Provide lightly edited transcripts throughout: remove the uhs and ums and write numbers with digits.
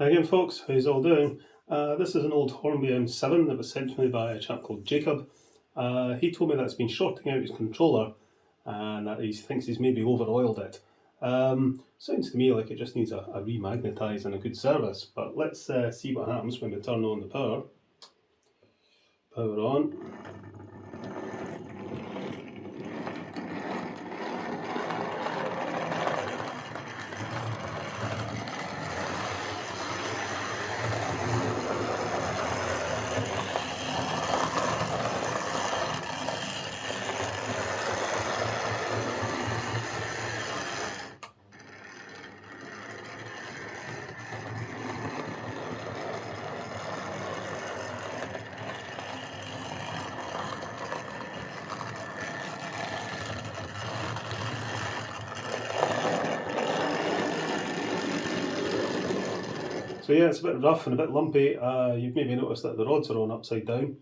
Hi again folks, how's all doing? This is an old Hornby M7 that was sent to me by a chap called Jacob. He told me that it's been shorting out his controller and that he thinks he's maybe over-oiled it. Sounds to me like it just needs a remagnetise and a good service, but let's see what happens when we turn on the power. Power on. So yeah, it's a bit rough and a bit lumpy. You've maybe noticed that the rods are on upside down.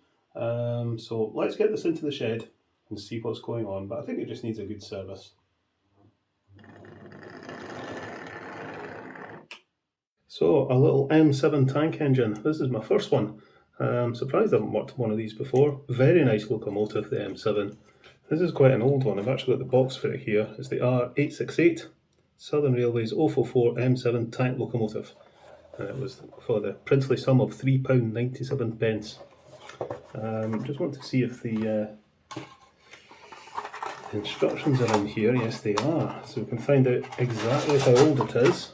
So let's get this into the shed and see what's going on, but I think it just needs a good service. So a little M7 tank engine. This is my first one. I'm surprised I haven't worked on one of these before. Very nice locomotive, the M7. This is quite an old one. I've actually got the box for it here. It's the R868 Southern Railways 044 M7 tank locomotive. And it was for the princely sum of £3.97. Just want to see if the instructions are in here. Yes, they are. So we can find out exactly how old it is.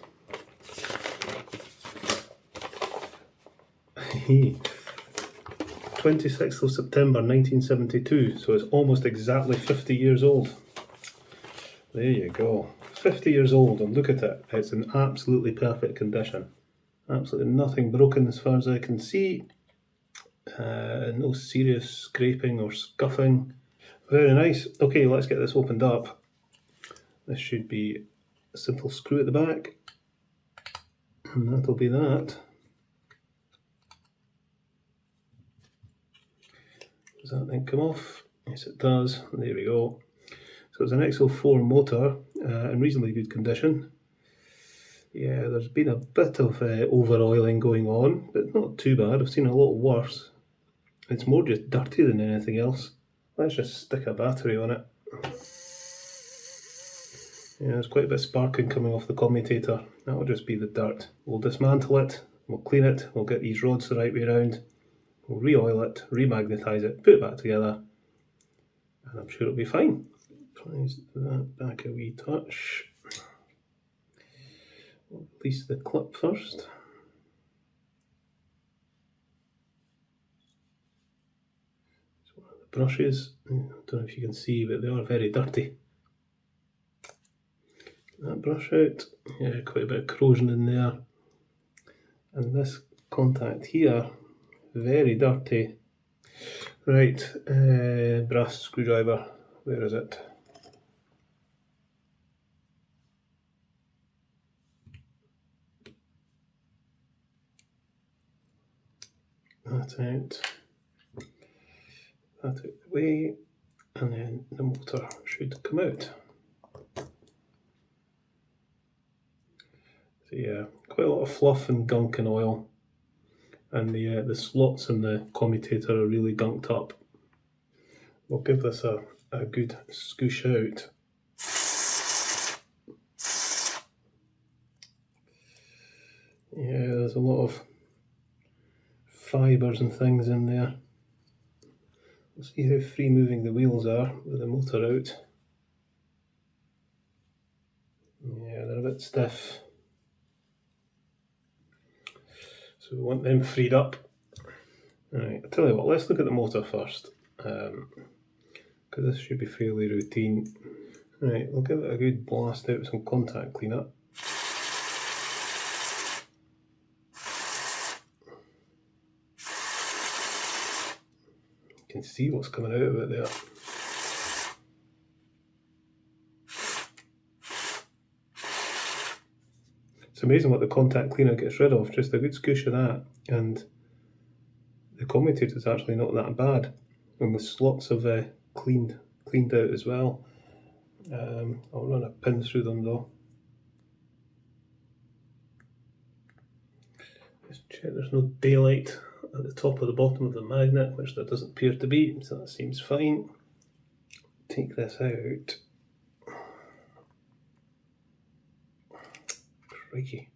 26th of September 1972, so it's almost exactly 50 years old. There you go, 50 years old, and look at it, it's in absolutely perfect condition. Absolutely nothing broken as far as I can see. No serious scraping or scuffing. Very nice. Okay, let's get this opened up. This should be a simple screw at the back, and that'll be that. Does that then come off? Yes, it does. There we go. So it's an XL4 motor in reasonably good condition. Yeah, there's been a bit of over-oiling going on, but not too bad. I've seen a lot worse. It's more just dirty than anything else. Let's just stick a battery on it. Yeah, there's quite a bit of sparking coming off the commutator. That'll just be the dirt. We'll dismantle it, we'll clean it, we'll get these rods the right way around. We'll re-oil it, remagnetise it, put it back together, and I'm sure it'll be fine. Prise that back a wee touch. We'll release the clip first. It's one of the brushes. I don't know if you can see, but they are very dirty. That brush out, yeah, quite a bit of corrosion in there. And this contact here, very dirty. Right, brass screwdriver, where is it? That out the way, and then the motor should come out. So yeah, quite a lot of fluff and gunk and oil, and the slots in the commutator are really gunked up. We'll give this a good scoosh out. Yeah, there's a lot of fibres and things in there. We'll see how free moving the wheels are with the motor out. Yeah, they're a bit stiff. So we want them freed up. Alright, I'll tell you what, let's look at the motor first, because this should be fairly routine. Right, we'll give it a good blast out with some contact cleaner. You can see what's coming out of it there. It's amazing what the contact cleaner gets rid of, just a good scoosh of that, and the commutator is actually not that bad, and the slots have cleaned out as well. I'll run a pin through them though. Just check there's no daylight at the top or the bottom of the magnet, which there doesn't appear to be, so that seems fine. Take this out. Crikey.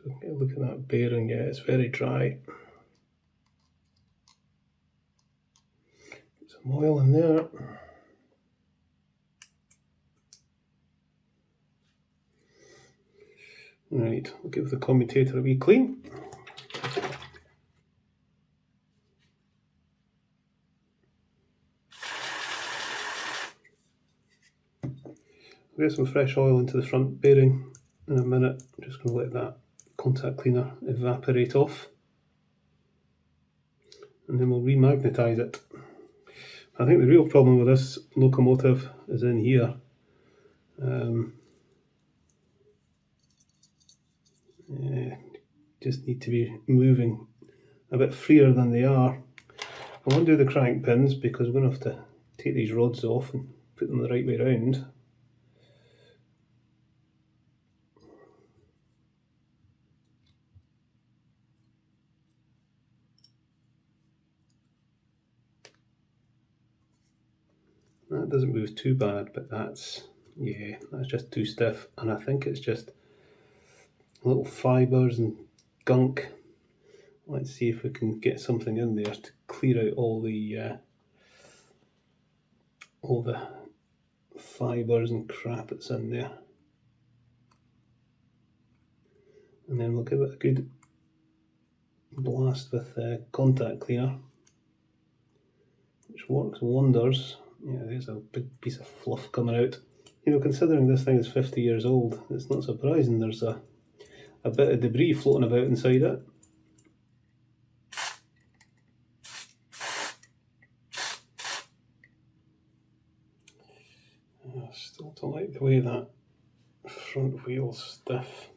So get a look at that bearing, yeah, it's very dry. Get some oil in there. Right, we'll give the commutator a wee clean. I'll get some fresh oil into the front bearing in a minute. I'm just going to let that contact cleaner evaporate off. And then we'll remagnetise it. I think the real problem with this locomotive is in here. Yeah, just need to be moving a bit freer than they are. I won't do the crank pins because we're going to have to take these rods off and put them the right way around. That doesn't move too bad, but that's just too stiff, and I think it's just little fibres and gunk. Let's see if we can get something in there to clear out all the fibres and crap that's in there. And then we'll give it a good blast with contact cleaner, which works wonders. Yeah, there's a big piece of fluff coming out. You know, considering this thing is 50 years old, it's not surprising there's a bit of debris floating about inside it. I still don't like the way that front wheel's stiff.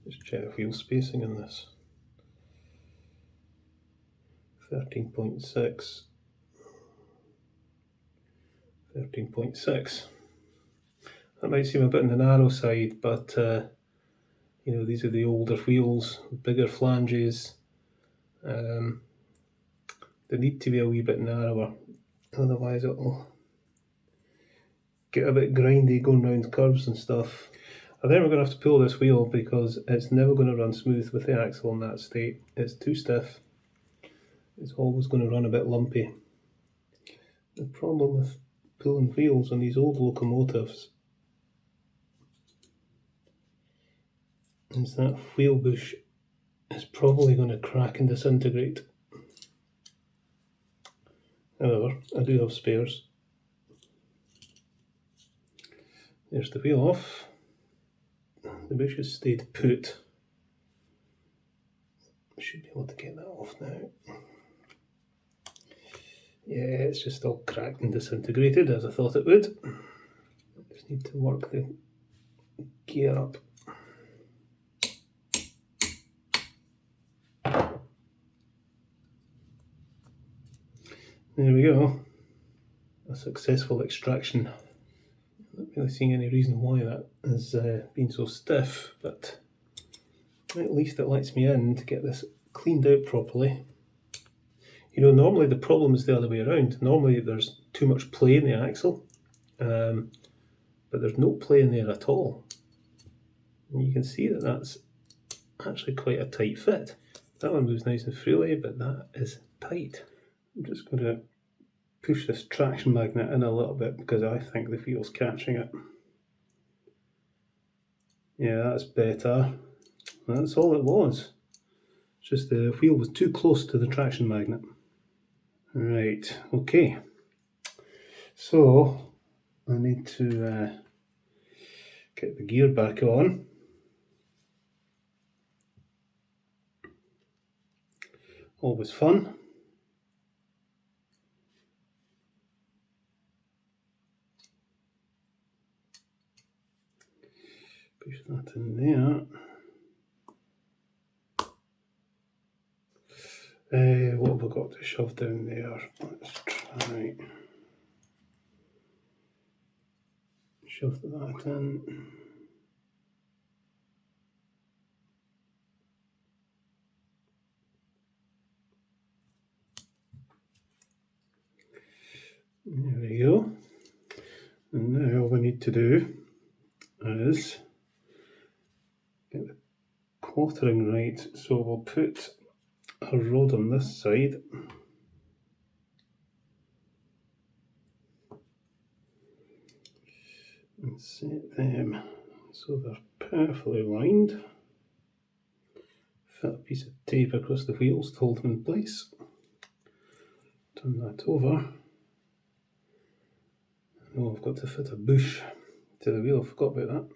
Just check wheel spacing in this. 13.6. 13.6. That might seem a bit on the narrow side, but you know, these are the older wheels, bigger flanges. They need to be a wee bit narrower, otherwise it'll get a bit grindy going round curves and stuff. And then we're going to have to pull this wheel because it's never going to run smooth with the axle in that state. It's too stiff. It's always going to run a bit lumpy. The problem with pulling wheels on these old locomotives is that wheel bush is probably going to crack and disintegrate. However, I do have spares. There's the wheel off. The bush has stayed put. I should be able to get that off now. Yeah, it's just all cracked and disintegrated as I thought it would. Just need to work the gear up. There we go. A successful extraction. I'm not really seeing any reason why that has been so stiff, but at least it lets me in to get this cleaned out properly. You know, normally the problem is the other way around. Normally there's too much play in the axle, but there's no play in there at all. And you can see that that's actually quite a tight fit. That one moves nice and freely, but that is tight. I'm just going to push this traction magnet in a little bit because I think the wheel's catching it. Yeah, that's better. That's all it was. It's just the wheel was too close to the traction magnet. Right, okay. So I need to get the gear back on. Always fun. Push that in there. What have we got to shove down there? Let's try shove that in. There we go. And now all we need to do is get the quartering right. So we'll put a rod on this side and set them so they're perfectly lined. Fit a piece of tape across the wheels to hold them in place. Turn that over. Oh, I've got to fit a bush to the wheel, I forgot about that.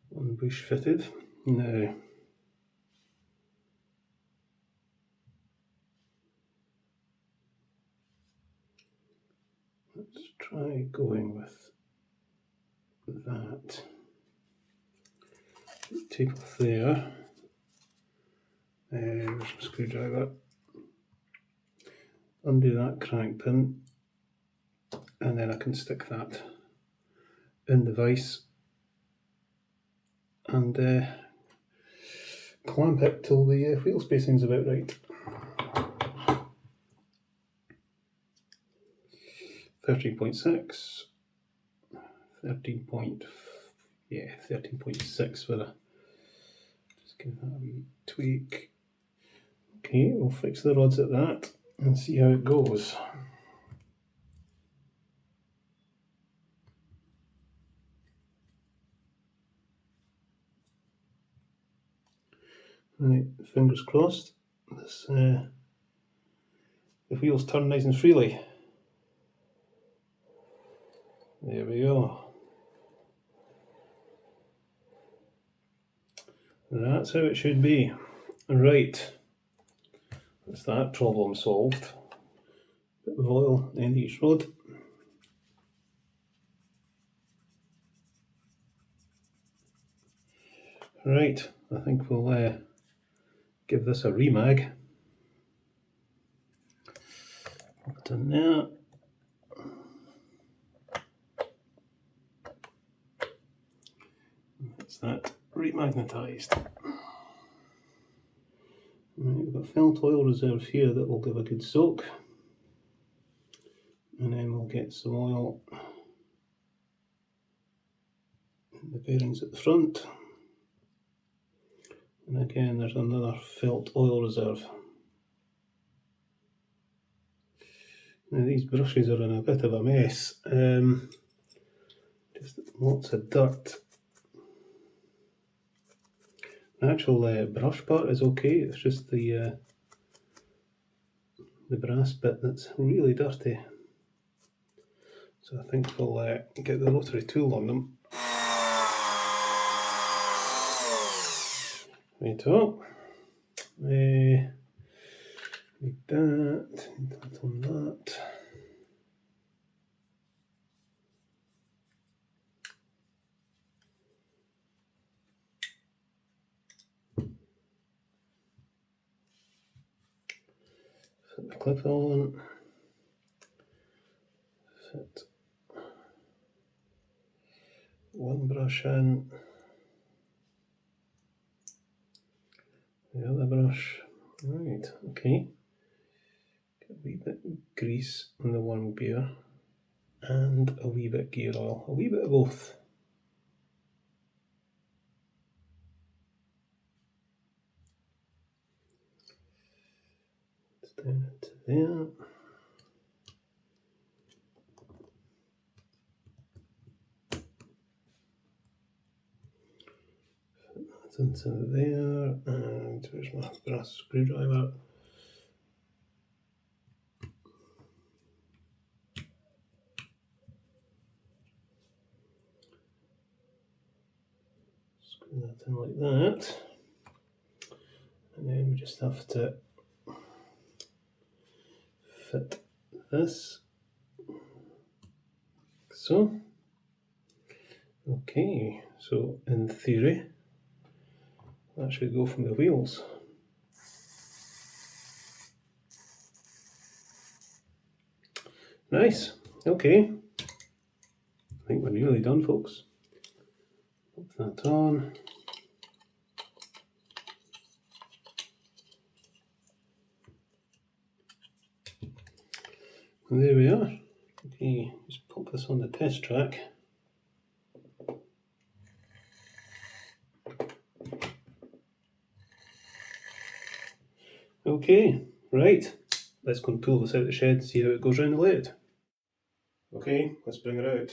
One bush fitted. Now, let's try going with that. Tape off there. There's my screwdriver. Undo that crank pin, and then I can stick that in the vise and clamp it till the wheel spacing is about right. 13.6, 13.6 with a, just give that a wee tweak. Okay, we'll fix the rods at that and see how it goes. Right, fingers crossed. This the wheels turn nice and freely. There we go. That's how it should be. Right, that's that problem solved. Bit of oil in each rod. Right, I think we'll give this a remag. Put it in there. That's that remagnetised. Right, we've got felt oil reserve here that will give a good soak. And then we'll get some oil in the bearings at the front. And again, there's another felt oil reserve. Now these brushes are in a bit of a mess. Just lots of dirt. The actual brush part is okay, it's just the brass bit that's really dirty. So I think we'll get the rotary tool on them. Righto. Need that on that. Fit the clip on. Fit one brush in. The other brush. Right, okay. Get a wee bit of grease on the one gear and a wee bit of gear oil. A wee bit of both. Down into there. Fit that into there, and where's my brass screwdriver? Screw that in like that, and then we just have to fit this. So, okay, so in theory, that should go from the wheels. Nice, okay. I think we're nearly done, folks. Put that on. And there we are. Okay, just pop this on the test track. Okay, right. Let's go and pull this out of the shed and see how it goes round the lathe. Okay, let's bring it out.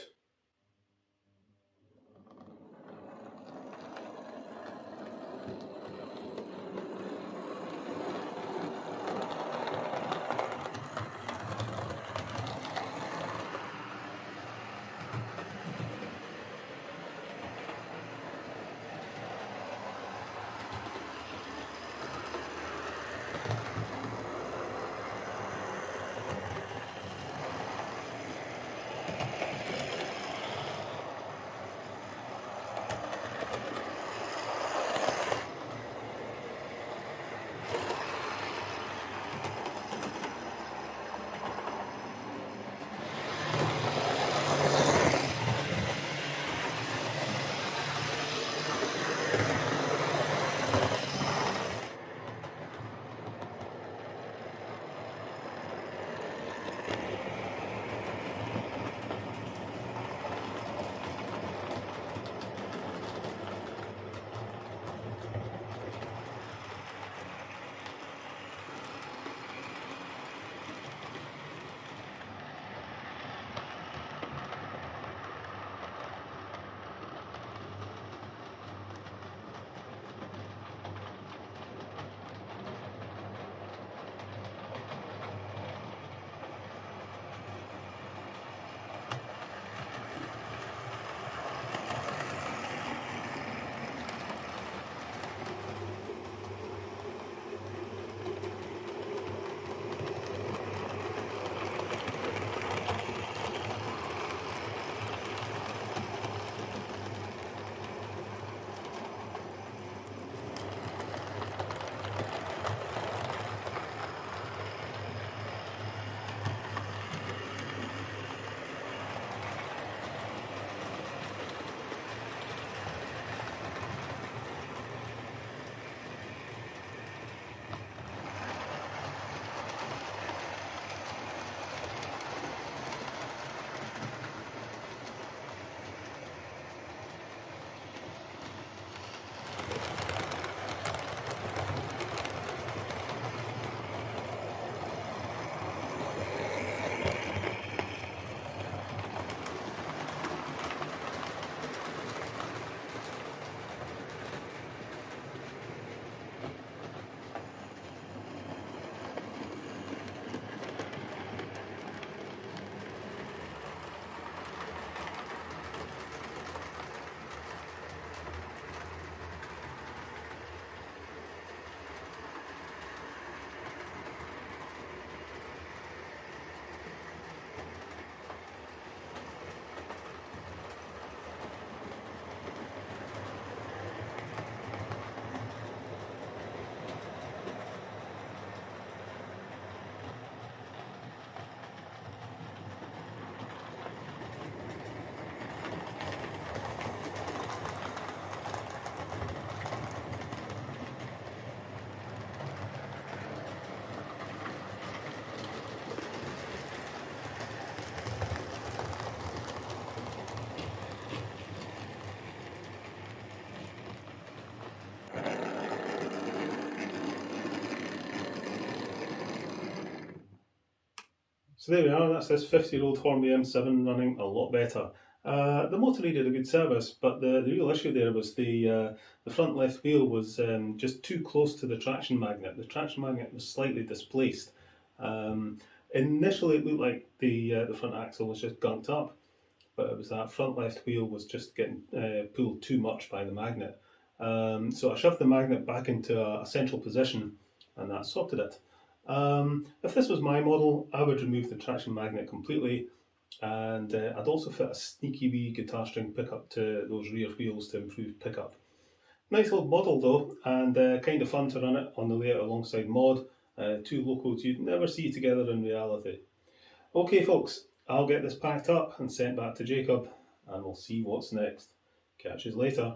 So there we are, that's this 50-year-old Hornby M7 running a lot better. The motor needed a good service, but the real issue there was the front left wheel was just too close to the traction magnet. The traction magnet was slightly displaced. Initially it looked like the front axle was just gunked up, but it was that front left wheel was just getting pulled too much by the magnet. So I shoved the magnet back into a central position and that sorted it. If this was my model, I would remove the traction magnet completely, and I'd also fit a sneaky wee guitar string pickup to those rear wheels to improve pickup. Nice little model though, and kind of fun to run it on the layout alongside mod. Two locos you'd never see together in reality. Okay folks, I'll get this packed up and sent back to Jacob, and we'll see what's next. Catch you later.